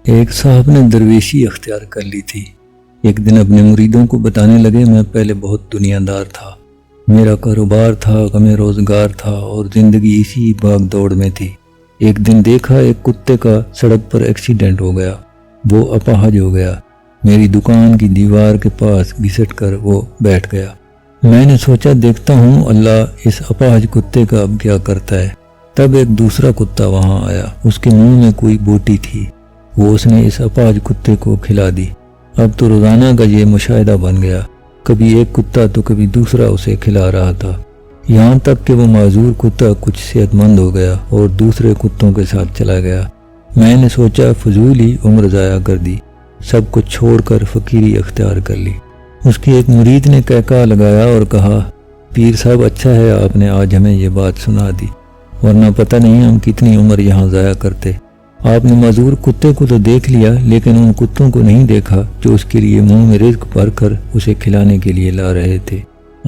ایک صاحب نے درویشی اختیار کر لی تھی۔ ایک دن اپنے مریدوں کو بتانے لگے، میں پہلے بہت دنیا دار تھا، میرا کاروبار تھا، غم روزگار تھا اور زندگی اسی بھاگ دوڑ میں تھی۔ ایک دن دیکھا ایک کتے کا سڑک پر ایکسیڈنٹ ہو گیا، وہ اپاہج ہو گیا، میری دکان کی دیوار کے پاس گھسٹ کر وہ بیٹھ گیا۔ میں نے سوچا دیکھتا ہوں اللہ اس اپاہج کتے کا اب کیا کرتا ہے۔ تب ایک دوسرا کتا وہاں آیا، اس کے منہ میں کوئی بوٹی تھی، وہ اس نے اس اپاہج کتے کو کھلا دی۔ اب تو روزانہ کا یہ مشاہدہ بن گیا، کبھی ایک کتا تو کبھی دوسرا اسے کھلا رہا تھا، یہاں تک کہ وہ معذور کتا کچھ صحت مند ہو گیا اور دوسرے کتوں کے ساتھ چلا گیا۔ میں نے سوچا فضول ہی عمر ضائع کر دی، سب کچھ چھوڑ کر فقیری اختیار کر لی۔ اس کی ایک مرید نے کہکا لگایا اور کہا، پیر صاحب اچھا ہے آپ نے آج ہمیں یہ بات سنا دی، ورنہ پتہ نہیں ہم کتنی عمر یہاں ضائع کرتے۔ آپ نے معذور کتے کو تو دیکھ لیا، لیکن ان کتوں کو نہیں دیکھا جو اس کے لیے منہ میں رزق بھر کر اسے کھلانے کے لیے لا رہے تھے۔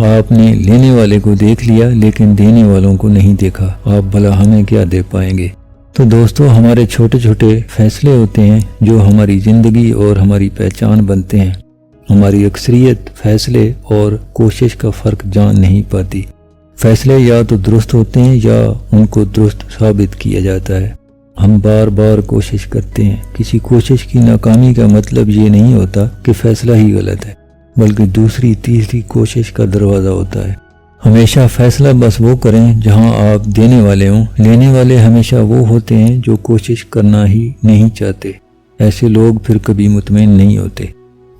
آپ نے لینے والے کو دیکھ لیا، لیکن دینے والوں کو نہیں دیکھا، آپ بھلا ہمیں کیا دے پائیں گے؟ تو دوستو، ہمارے چھوٹے چھوٹے فیصلے ہوتے ہیں جو ہماری زندگی اور ہماری پہچان بنتے ہیں۔ ہماری اکثریت فیصلے اور کوشش کا فرق جان نہیں پاتی۔ فیصلے یا تو درست ہوتے ہیں یا ان کو درست ثابت کیا جاتا ہے۔ ہم بار بار کوشش کرتے ہیں، کسی کوشش کی ناکامی کا مطلب یہ نہیں ہوتا کہ فیصلہ ہی غلط ہے، بلکہ دوسری تیسری کوشش کا دروازہ ہوتا ہے۔ ہمیشہ فیصلہ بس وہ کریں جہاں آپ دینے والے ہوں، لینے والے ہمیشہ وہ ہوتے ہیں جو کوشش کرنا ہی نہیں چاہتے۔ ایسے لوگ پھر کبھی مطمئن نہیں ہوتے۔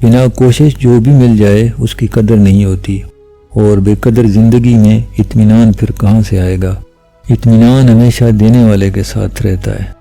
بنا کوشش جو بھی مل جائے اس کی قدر نہیں ہوتی، اور بے قدر زندگی میں اطمینان پھر کہاں سے آئے گا؟ اطمینان ہمیشہ دینے والے کے ساتھ رہتا ہے۔